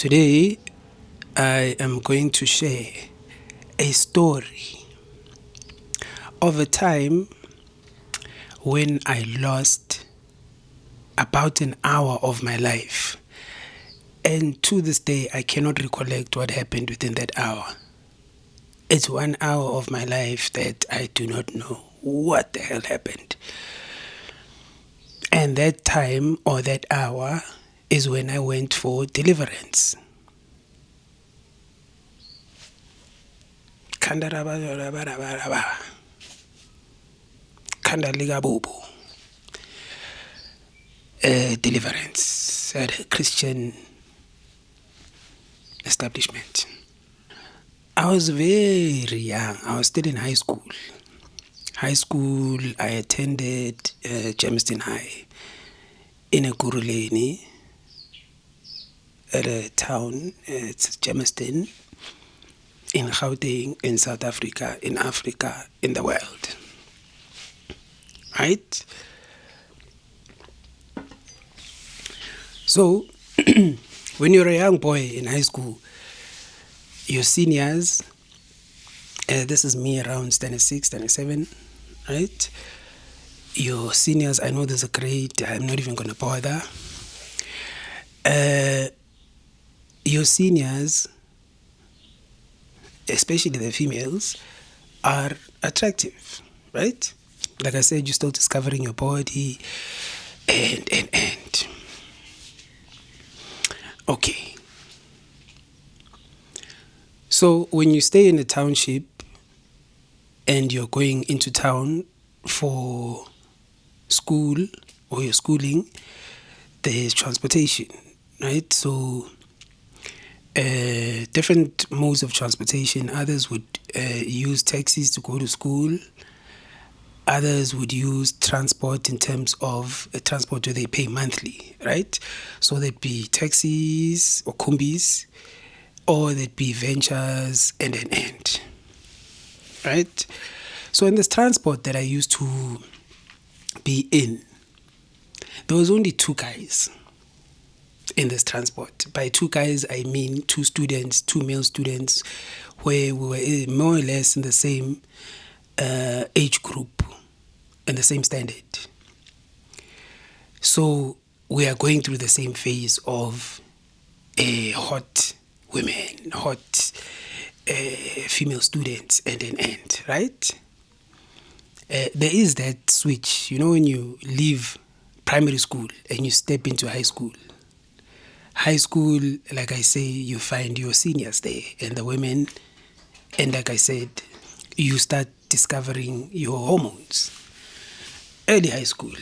Today, I am going to share a story of a time when I lost about an hour of my life. And to this day, I cannot recollect what happened within that hour. It's 1 hour of my life that I do not know what the hell happened. And that time or that hour is when I went for deliverance. Khanda ligabubu. Deliverance at a Christian establishment. I was very young. I was still in high school. I attended Germiston High in Ekurhuleni at a town. It's Germiston in Gauteng, in South Africa, in the world. Right? So, when you're a young boy in high school, your seniors, this is me around standard 6, standard 7, right? Your seniors, I know there's a grade, I'm not even going to bother. Your seniors, especially the females, are attractive, right? Like I said, you're still discovering your body and. Okay. So when you stay in a township and you're going into town for school or your schooling, there's transportation, right? So different modes of transportation. Others would use taxis to go to school. Others would use transport in terms of a transport where they pay monthly, right? So there'd be taxis or combis, or there'd be ventures and an end, right? So in this transport that I used to be in, there was only 2 guys in this transport. By 2 guys, I mean 2 students, 2 male students, where we were more or less in the same age group and the same standard. So we are going through the same phase of hot women, hot female students and an end, right? There is that switch, when you leave primary school and you step into high school. High school, like I say, you find your seniors there and the women, and like I said, you start discovering your hormones. Early high school.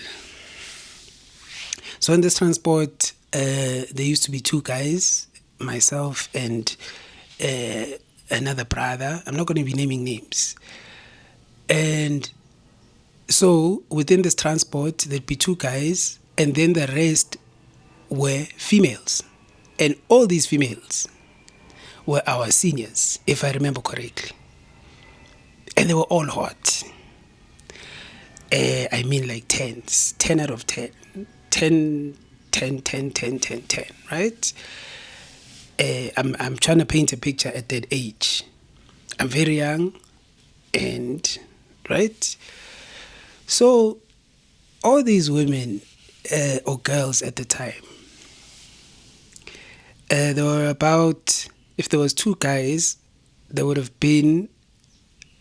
So in this transport, there used to be 2 guys, myself and another brother. I'm not going to be naming names. And so within this transport, there'd be 2 guys, and then the rest were females. And all these females were our seniors, if I remember correctly. And they were all hot. I mean like 10s, 10 out of 10, 10, 10, 10, 10, 10, 10, right? I'm trying to paint a picture at that age. I'm very young, and right? So all these women or girls at the time, there were about, if there was 2 guys, there would have been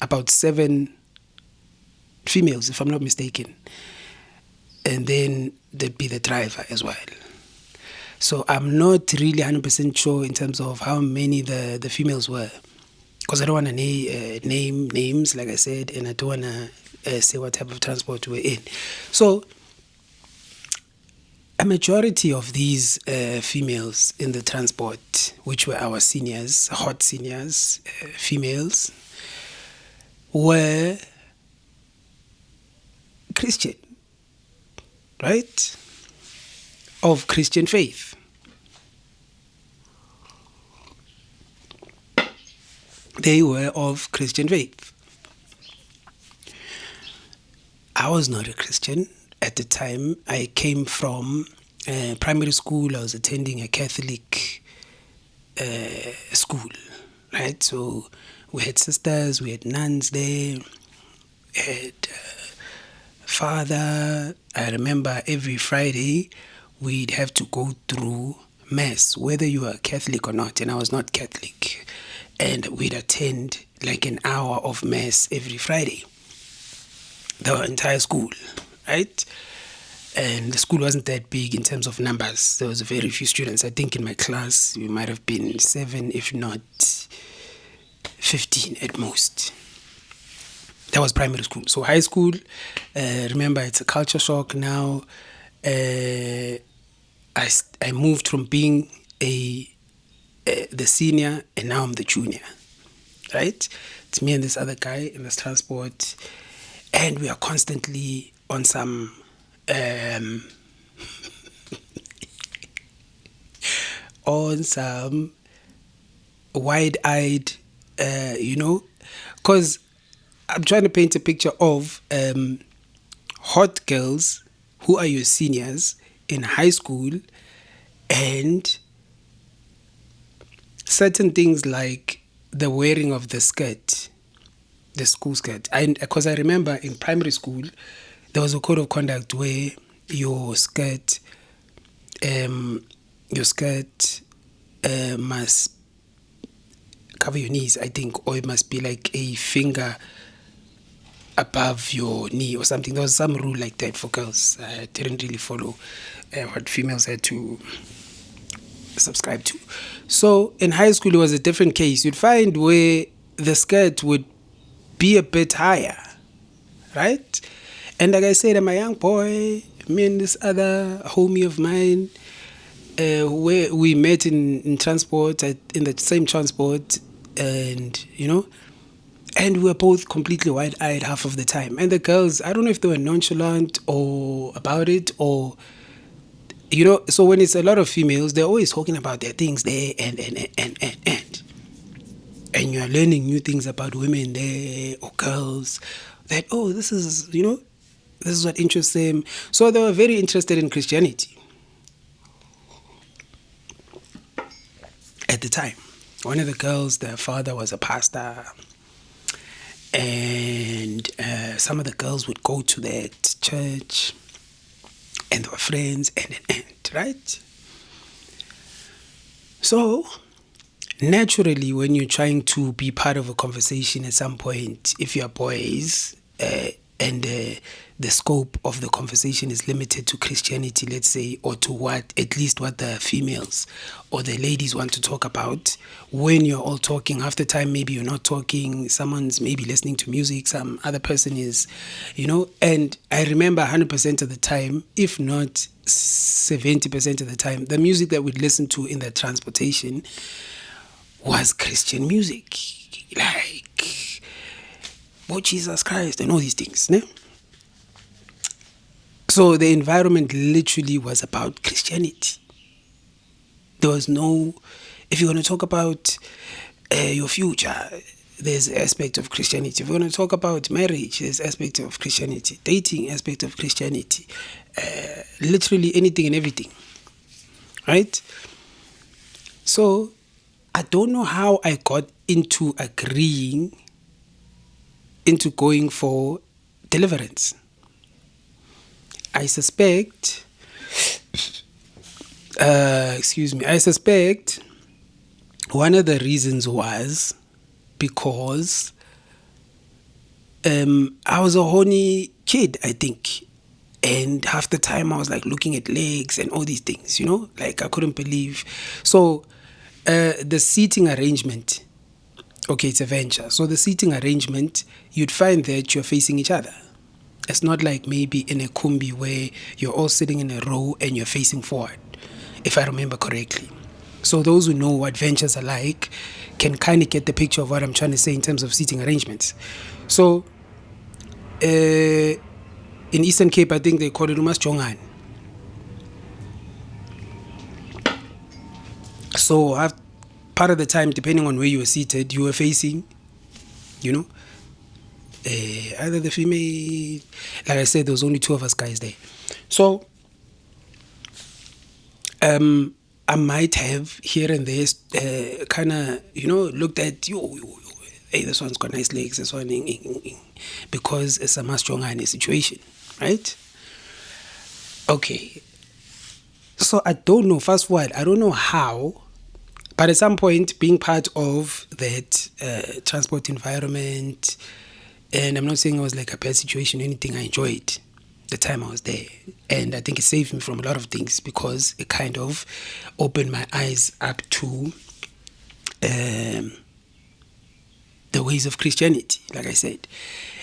about 7 females, if I'm not mistaken. And then there'd be the driver as well. So I'm not really 100% sure in terms of how many the females were, because I don't want to name names, like I said, and I don't want to say what type of transport we're in. So a majority of these females in the transport, which were our seniors, hot seniors, females, were Christian, right? Of Christian faith. They were of Christian faith. I was not a Christian at the time. I came from primary school. I was attending a Catholic school, right? So we had sisters, we had nuns there, we had father. I remember every Friday we'd have to go through mass, whether you were Catholic or not, and I was not Catholic. And we'd attend like an hour of mass every Friday, the entire school, right? And the school wasn't that big in terms of numbers. There was very few students. I think in my class we might have been 7, if not 15 at most. That was primary school. So high school, remember, it's a culture shock now. I moved from being the senior, and now I'm the junior, right? It's me and this other guy in this transport, and we are constantly on some on some wide-eyed, because I'm trying to paint a picture of hot girls who are your seniors in high school, and certain things like the wearing of the skirt, the school skirt. Because I remember in primary school, there was a code of conduct where your skirt must cover your knees, I think, or it must be like a finger above your knee or something. There was some rule like that for girls. I didn't really follow what females had to subscribe to. So in high school, it was a different case. You'd find where the skirt would be a bit higher, right? And like I said, I'm a young boy. Me and this other homie of mine, where we met in transport, in the same transport, and and we were both completely wide-eyed half of the time. And the girls, I don't know if they were nonchalant or about it, or so when it's a lot of females, they're always talking about their things there, and you're learning new things about women there or girls, that this is what interests them. So they were very interested in Christianity at the time. One of the girls, their father was a pastor, and some of the girls would go to that church, and they were friends, and right? So naturally, when you're trying to be part of a conversation at some point, if you're boys, and the scope of the conversation is limited to Christianity, let's say, or to at least what the females or the ladies want to talk about, when you're all talking, half the time maybe you're not talking, someone's maybe listening to music, some other person is, and I remember 100% of the time, if not 70% of the time, the music that we'd listen to in the transportation was Christian music, like Jesus Christ and all these things, ne? So the environment literally was about Christianity. There was no, if you're going to talk about your future, there's an aspect of Christianity. If you're going to talk about marriage, there's aspect of Christianity. Dating, aspect of Christianity. Literally anything and everything, right? So I don't know how I got into going for Deliverance. I suspect one of the reasons was because I was a horny kid, I think. And half the time I was like looking at legs and all these things, like I couldn't believe. So the seating arrangement, okay, it's a venture. So the seating arrangement, you'd find that you're facing each other. It's not like maybe in a kumbi where you're all sitting in a row and you're facing forward, if I remember correctly. So those who know what ventures are like can kind of get the picture of what I'm trying to say in terms of seating arrangements. So in Eastern Cape, I think they call it Umas Chongan. So part of the time, depending on where you were seated, you were facing, either the female, like I said, there was only 2 of us guys there. So I might have here and there kind of, looked at, hey, this one's got nice legs, this one, because it's a much stronger in a situation, right? Okay. So I don't know, fast forward, I don't know how, but at some point, being part of that transport environment, and I'm not saying it was like a bad situation or anything, I enjoyed the time I was there. And I think it saved me from a lot of things because it kind of opened my eyes up to the ways of Christianity, like I said,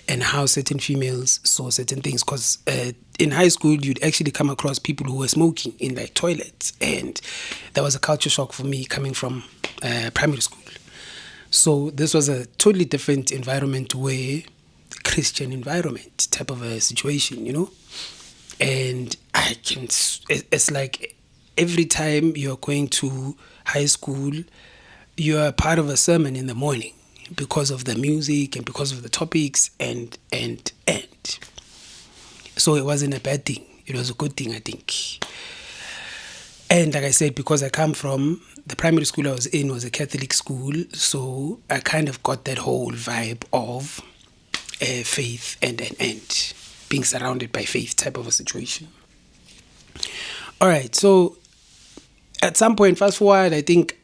and how certain females saw certain things. Because in high school, you'd actually come across people who were smoking in like toilets. And that was a culture shock for me coming from primary school. So this was a totally different environment where Christian environment type of a situation, and it's like every time you're going to high school, you're part of a sermon in the morning because of the music and because of the topics and so it wasn't a bad thing, it was a good thing, I think. And like I said, because I come from the primary school I was in was a Catholic school, so I kind of got that whole vibe of faith and being surrounded by faith type of a situation. All right, so at some point, fast forward, I think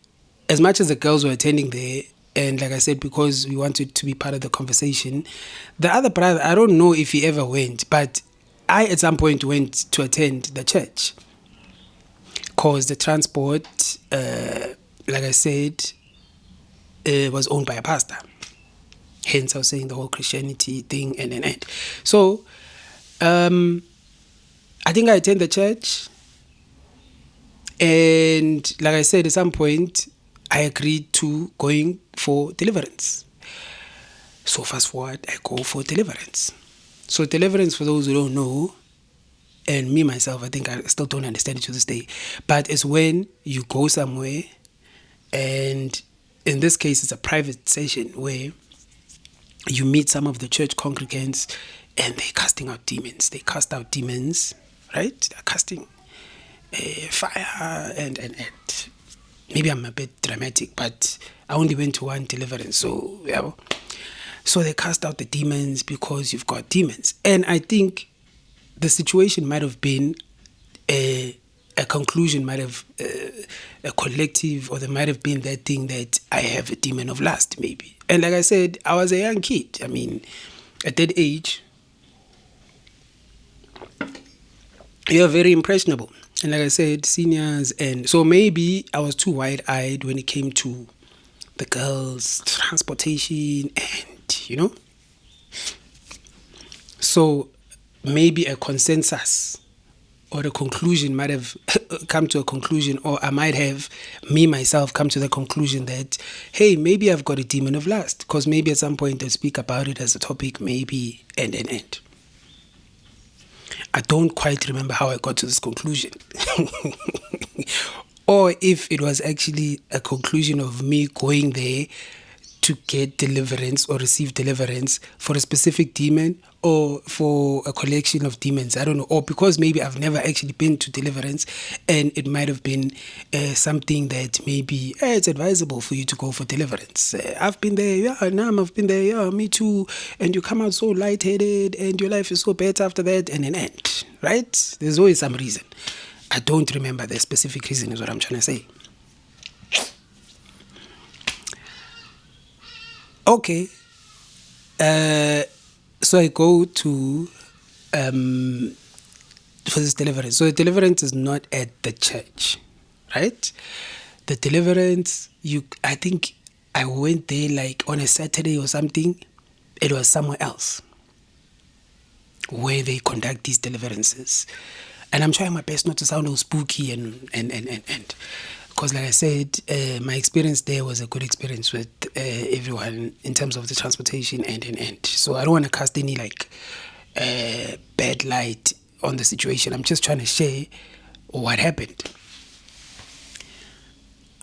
as much as the girls were attending there, and like I said, because we wanted to be part of the conversation, the other brother, I don't know if he ever went, but I at some point went to attend the church because the transport, like I said, was owned by a pastor. Hence, I was saying the whole Christianity thing and. So, I think I attend the church. And like I said, at some point, I agreed to going for Deliverance. So fast forward, I go for Deliverance. So Deliverance, for those who don't know, and me myself, I think I still don't understand it to this day, but it's when you go somewhere, and in this case, it's a private session where you meet some of the church congregants and they're casting out demons. They cast out demons, right? They're casting fire and maybe I'm a bit dramatic, but I only went to one Deliverance. So, yeah. So they cast out the demons because you've got demons. And I think the situation might have been a conclusion, might have a collective, or there might have been that thing that I have a demon of lust, maybe. And like I said, I was a young kid. I mean, at that age, you're very impressionable. And like I said, seniors, and so maybe I was too wide-eyed when it came to the girls, transportation, and, So maybe a consensus or a conclusion might have come to a conclusion, or I might have, me, myself, come to the conclusion that, hey, maybe I've got a demon of lust, because maybe at some point I'll speak about it as a topic, maybe, and. I don't quite remember how I got to this conclusion. Or if it was actually a conclusion of me going there to get deliverance or receive deliverance for a specific demon or for a collection of demons. I don't know. Or because maybe I've never actually been to Deliverance, and it might have been something that maybe it's advisable for you to go for Deliverance. I've been there, yeah, Nam, I've been there, yeah, me too. And you come out so lightheaded and your life is so better after that, and an end, right? There's always some reason. I don't remember the specific reason is what I'm trying to say. Okay. So I go to for this Deliverance. So the Deliverance is not at the church, right? The Deliverance, I think I went there like on a Saturday or something. It was somewhere else where they conduct these deliverances. And I'm trying my best not to sound all spooky and because like I said, my experience there was a good experience with everyone in terms of the transportation and. So I don't want to cast any like bad light on the situation. I'm just trying to share what happened.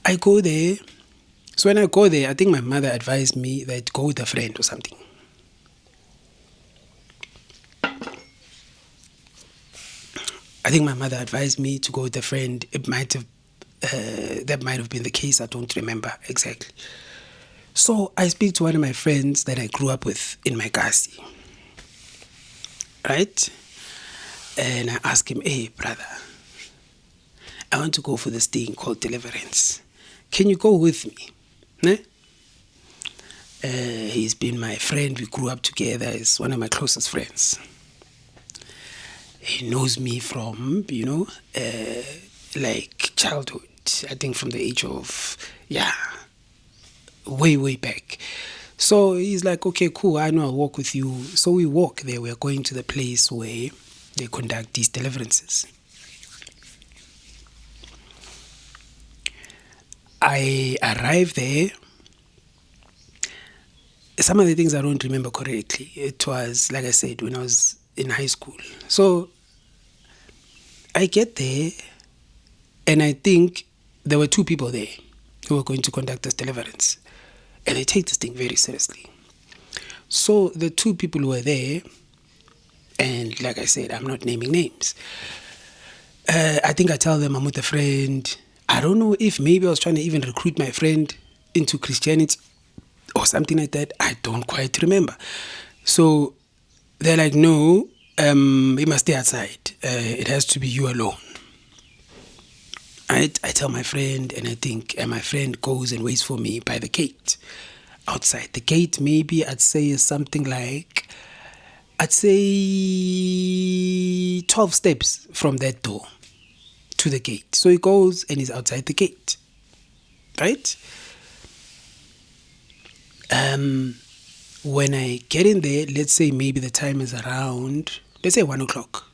I go there. So when I go there, I think my mother advised me that go with a friend or something. I think my mother advised me to go with a friend. It might have that might have been the case. I don't remember exactly. So I speak to one of my friends that I grew up with in my Kasi, right? And I ask him, hey, brother, I want to go for this thing called Deliverance. Can you go with me? Ne? He's been my friend. We grew up together. He's one of my closest friends. He knows me from, like childhood. I think from the age of, way back. So he's like, okay, cool. I know I'll walk with you. So we walk there. We're going to the place where they conduct these deliverances. I arrived there. Some of the things I don't remember correctly. It was, like I said, when I was in high school. So I get there, and I think there were two people there who were going to conduct this deliverance. And they take this thing very seriously. So the two people who were there, and like I said, I'm not naming names. I think I tell them I'm with a friend. I don't know if maybe I was trying to even recruit my friend into Christianity or something like that. I don't quite remember. So they're like, no, we must stay outside. It has to be you alone. I tell my friend, and I think my friend goes and waits for me by the gate. Outside the gate, maybe I'd say is something like, 12 steps from that door to the gate. So he goes and he's outside the gate, right? When I get in there, let's say maybe the time is around, let's say 1 o'clock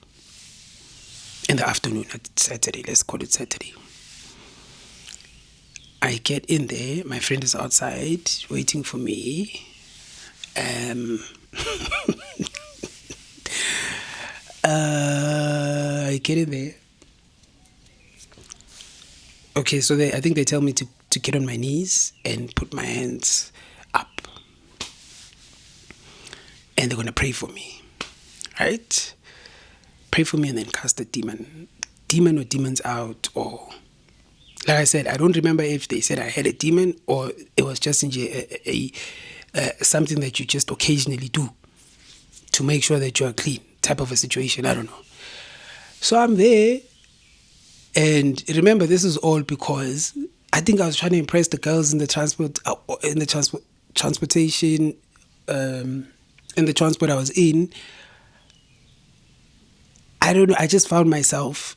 in the afternoon, at Saturday, let's call it Saturday. I get in there, my friend is outside waiting for me. I get in there. Okay, so I think they tell me to get on my knees and put my hands up. And they're going to pray for me, right? Pray for me and then cast the demon or demons out. Or, like I said, I don't remember if they said I had a demon or it was just something that you just occasionally do to make sure that you are clean type of a situation. I don't know. So I'm there. And remember, this is all because I think I was trying to impress the girls in the transportation, in the transport I was in. I don't know. I just found myself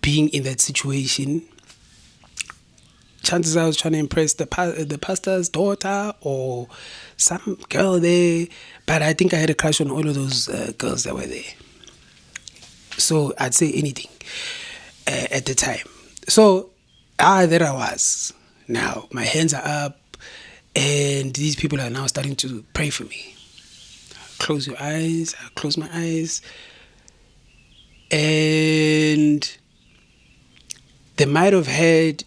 being in that situation. Chances I was trying to impress the pastor's daughter or some girl there, but I think I had a crush on all of those girls that were there. So I'd say anything at the time. So there I was. Now my hands are up, and these people are now starting to pray for me. Close your eyes. I close my eyes. And they might have had,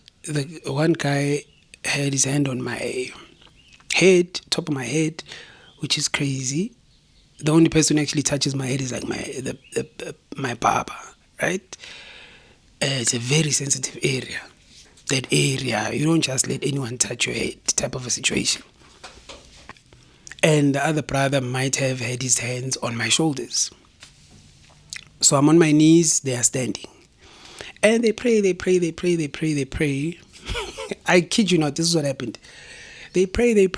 one guy had his hand on my head, top of my head, which is crazy. The only person who actually touches my head is like my barber, right? It's a very sensitive area. That area, you don't just let anyone touch your head type of a situation. And the other brother might have had his hands on my shoulders. So I'm on my knees, they are standing. And they pray. I kid you not, this is what happened. They pray. They're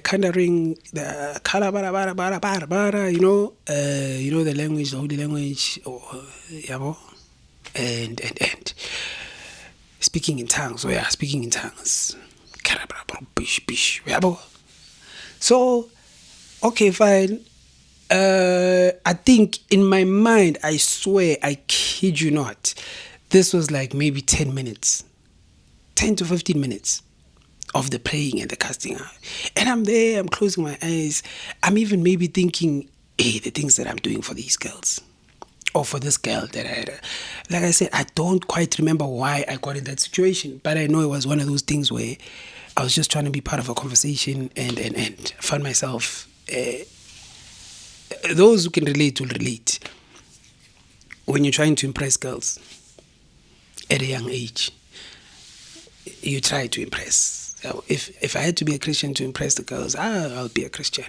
kind of ring the kalabara, the language, the holy language, and speaking in tongues. So yeah, speaking in tongues. So, okay, fine. I think in my mind, I swear, I kid you not, this was like maybe 10 minutes, 10 to 15 minutes of the praying and the casting out. And I'm there, I'm closing my eyes. I'm even maybe thinking, hey, the things that I'm doing for these girls or for this girl that I had. Like I said, I don't quite remember why I got in that situation, but I know it was one of those things where I was just trying to be part of a conversation and found myself... those who can relate will relate when you're trying to impress girls. at a young age. You try to impress. So if I had to be a Christian to impress the girls, I'll be a Christian.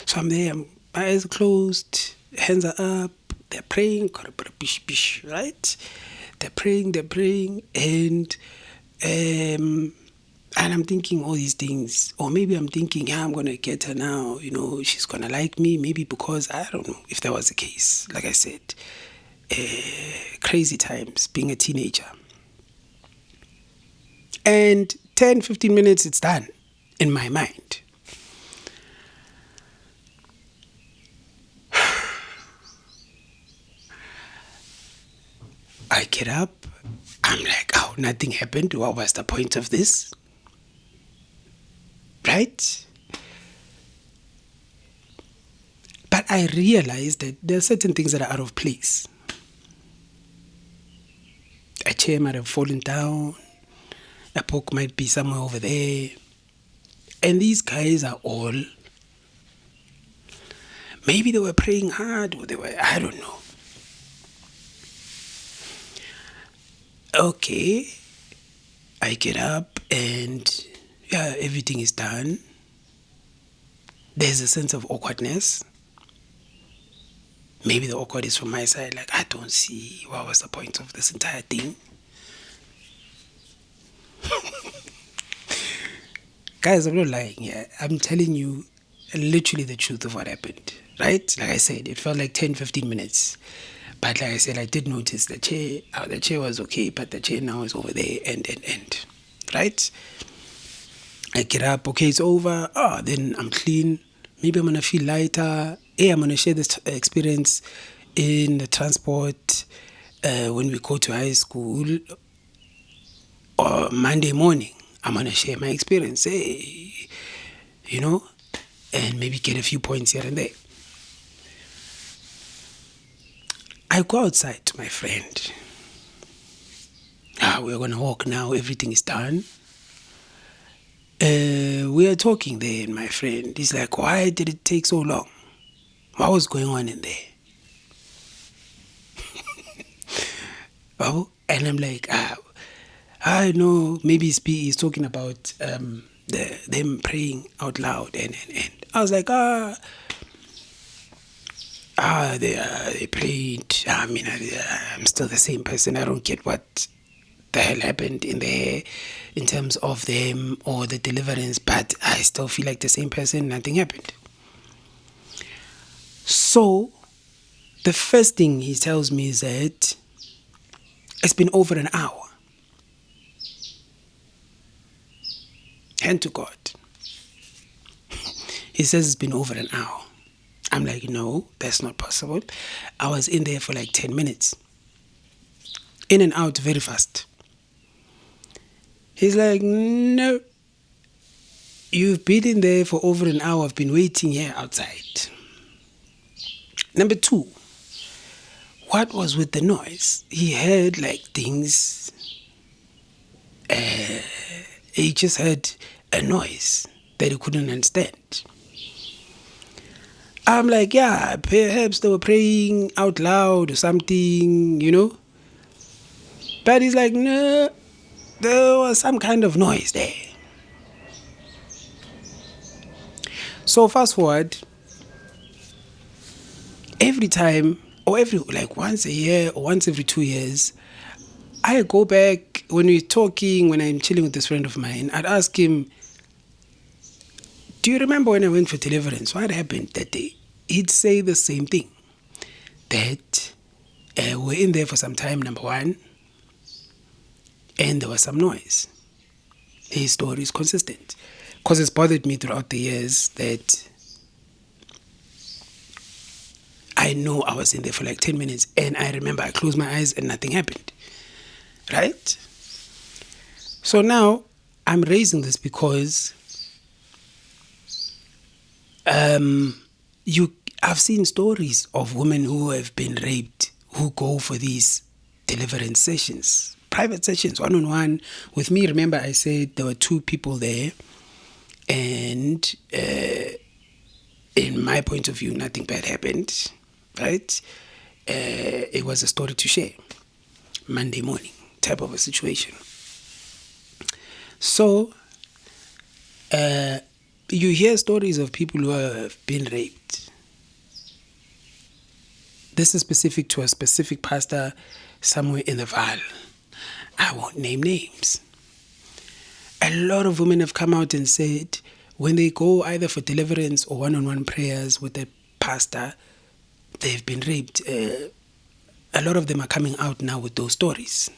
So I'm there, my eyes are closed, hands are up, they're praying, right? They're praying, and I'm thinking all these things. Or maybe I'm thinking, I'm going to get her now, she's going to like me, maybe because, I don't know if that was the case. Like I said, crazy times, being a teenager. And 10, 15 minutes, it's done in my mind. I get up, I'm like, nothing happened. What was the point of this? Right? But I realized that there are certain things that are out of place. A chair might have fallen down, a book might be somewhere over there. And these guys are all, maybe they were praying hard, or I don't know. Okay, I get up and everything is done. There's a sense of awkwardness. Maybe the awkward is from my side, like I don't see what was the point of this entire thing. Guys, I'm not lying here. I'm telling you literally the truth of what happened, right? Like I said, it felt like 10, 15 minutes. But like I said, I did notice the chair was okay, but the chair now is over there, and, right? I get up, okay, it's over. Then I'm clean. Maybe I'm going to feel lighter. I'm going to share this experience in the transport when we go to high school. Or Monday morning, I'm going to share my experience. And maybe get a few points here and there. I go outside to my friend. We're going to walk now. Everything is done. We are talking there, and my friend, he's like, why did it take so long? What was going on in there? And I'm like, I know, maybe he's talking about them praying out loud. And I was like, they prayed. I'm still the same person. I don't get what the hell happened in there in terms of them or the deliverance, but I still feel like the same person. Nothing happened. So the first thing he tells me is that it's been over an hour. Hand to God. He says it's been over an hour. I'm like, no, that's not possible. I was in there for like 10 minutes. In and out very fast. He's like, no. You've been in there for over an hour. I've been waiting here outside. Number 2. What was with the noise? He heard like things. He just heard a noise that he couldn't understand. I'm like, perhaps they were praying out loud or something, But he's like, no, there was some kind of noise there. So fast forward, every time, or once a year or once every 2 years, I go back when we're talking, when I'm chilling with this friend of mine, I'd ask him, do you remember when I went for Deliverance? What happened that day? He'd say the same thing. That we're in there for some time, number 1, and there was some noise. His story is consistent. Because it's bothered me throughout the years that I know I was in there for like 10 minutes, and I remember I closed my eyes and nothing happened. Right? So now I'm raising this because I've seen stories of women who have been raped who go for these deliverance sessions, private sessions, one-on-one with me. Remember, I said there were 2 people there, and in my point of view, nothing bad happened, right? It was a story to share Monday morning. type of a situation. So, you hear stories of people who have been raped. This is specific to a specific pastor somewhere in the Val. I won't name names. A lot of women have come out and said when they go either for deliverance or one-on-one prayers with a pastor, they've been raped. A lot of them are coming out now with those stories.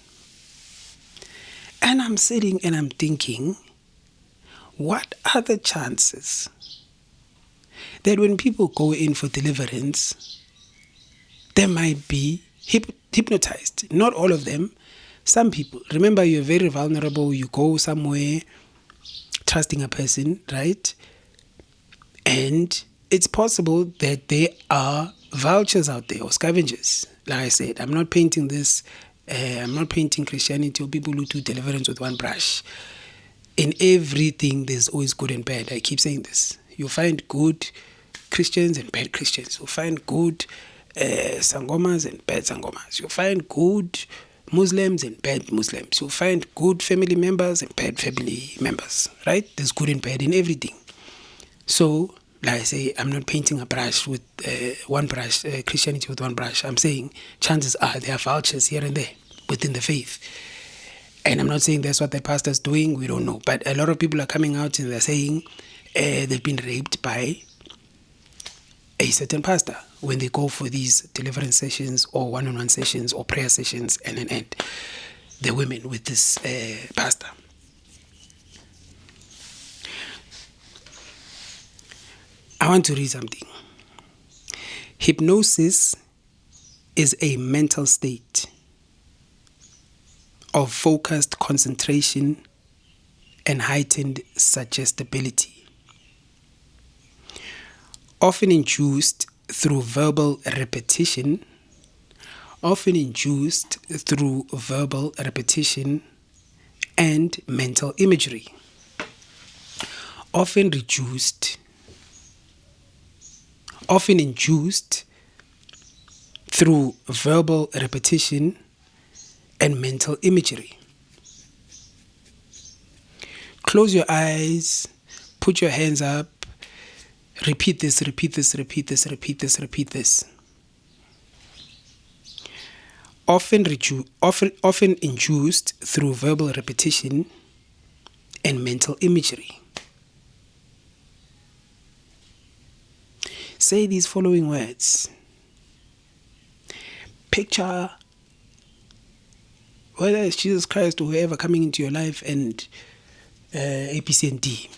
And I'm sitting and I'm thinking, what are the chances that when people go in for deliverance, they might be hypnotized? Not all of them. Some people. Remember, you're very vulnerable. You go somewhere trusting a person, right? And it's possible that there are vultures out there or scavengers. Like I said, I'm not painting Christianity or people who do deliverance with one brush. In everything, there's always good and bad. I keep saying this. You'll find good Christians and bad Christians. You'll find good sangomas and bad sangomas. You'll find good Muslims and bad Muslims. You'll find good family members and bad family members, right? There's good and bad in everything. So, like I say, I'm not painting a brush with one brush, Christianity with one brush. I'm saying chances are there are vultures here and there within the faith. And I'm not saying that's what the pastor's doing. We don't know. But a lot of people are coming out and they're saying they've been raped by a certain pastor when they go for these deliverance sessions or one-on-one sessions or prayer sessions and the women with this pastor. I want to read something. Hypnosis is a mental state of focused concentration and heightened suggestibility, often induced through verbal repetition and mental imagery, often induced through verbal repetition and mental imagery. Close your eyes, put your hands up, repeat this. Often induced through verbal repetition and mental imagery. Say these following words. Picture whether it's Jesus Christ or whoever coming into your life and A, B, C, and D.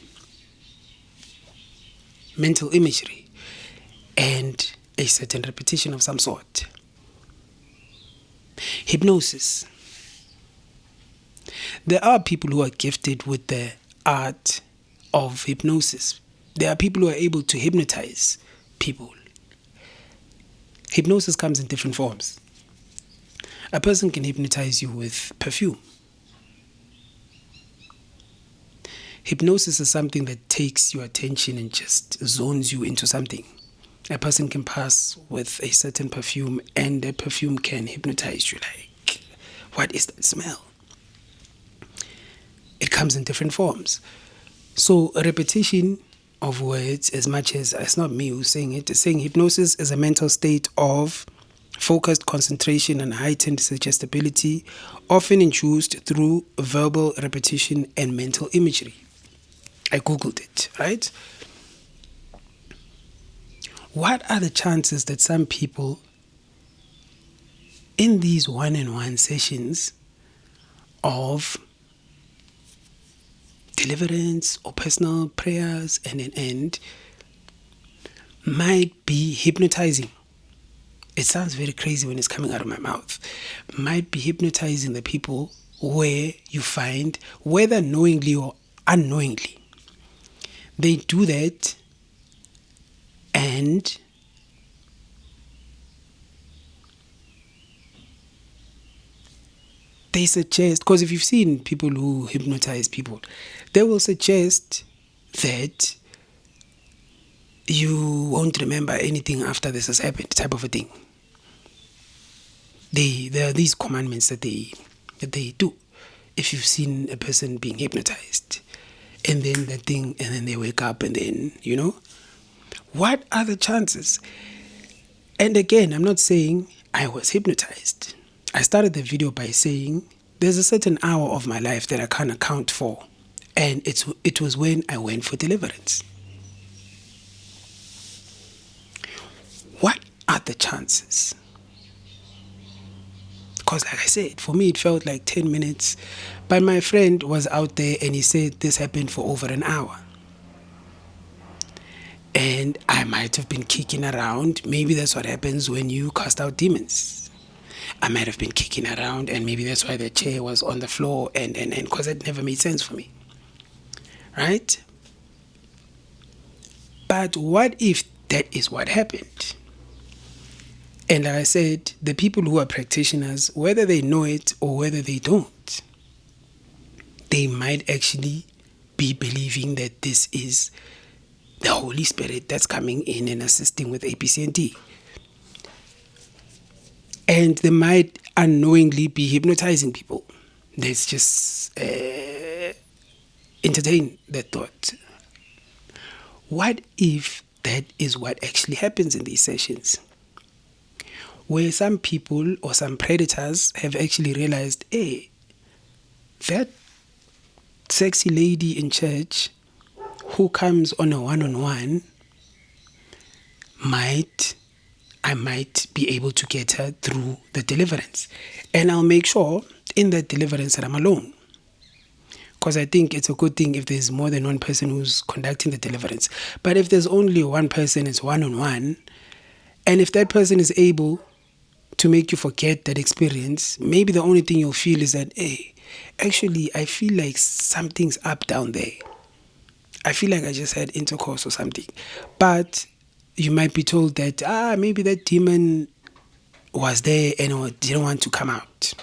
Mental imagery and a certain repetition of some sort. Hypnosis. There are people who are gifted with the art of hypnosis. There are people who are able to hypnotize people. Hypnosis comes in different forms. A person can hypnotize you with perfume. Hypnosis is something that takes your attention and just zones you into something. A person can pass with a certain perfume and the perfume can hypnotize you. Like, what is that smell? It comes in different forms. So a repetition of words, as much as it's not me who's saying it, it's saying hypnosis is a mental state of focused concentration and heightened suggestibility, often induced through verbal repetition and mental imagery. I googled it, right? What are the chances that some people in these one-on-one sessions of deliverance or personal prayers and might be hypnotizing? It sounds very crazy when it's coming out of my mouth. Might be hypnotizing the people where you find, whether knowingly or unknowingly, they do that and they suggest, because if you've seen people who hypnotize people, they will suggest that you won't remember anything after this has happened, type of a thing. There are these commandments that they that they do. If you've seen a person being hypnotized, and then that thing, and then they wake up, and then, what are the chances? And again, I'm not saying I was hypnotized. I started the video by saying there's a certain hour of my life that I can't account for. And it was when I went for deliverance. What are the chances? Because like I said, for me it felt like 10 minutes. But my friend was out there and he said this happened for over an hour. And I might have been kicking around. Maybe that's what happens when you cast out demons. I might have been kicking around, and maybe that's why the chair was on the floor, and because it never made sense for me. Right? But what if that is what happened? And like I said, the people who are practitioners, whether they know it or whether they don't, they might actually be believing that this is the Holy Spirit that's coming in and assisting with APCND. And they might unknowingly be hypnotizing people. Let's just entertain that thought. What if that is what actually happens in these sessions? Where some people or some predators have actually realized, hey, that sexy lady in church who comes on a one-on-one, I might be able to get her through the deliverance. And I'll make sure in that deliverance that I'm alone. Because I think it's a good thing if there's more than one person who's conducting the deliverance. But if there's only one person, it's one-on-one. And if that person is able to make you forget that experience, maybe the only thing you'll feel is that, hey, actually, I feel like something's up down there. I feel like I just had intercourse or something. But you might be told that, maybe that demon was there and didn't want to come out.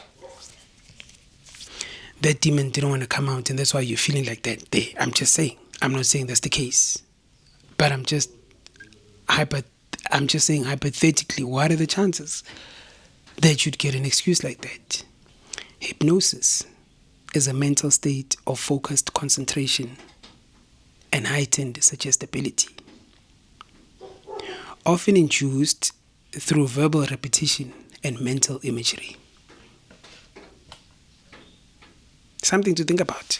That demon didn't want to come out, and that's why you're feeling like that there. I'm just saying. I'm not saying that's the case. But I'm just saying hypothetically, what are the chances that you'd get an excuse like that? Hypnosis is a mental state of focused concentration and heightened suggestibility, often induced through verbal repetition and mental imagery. Something to think about.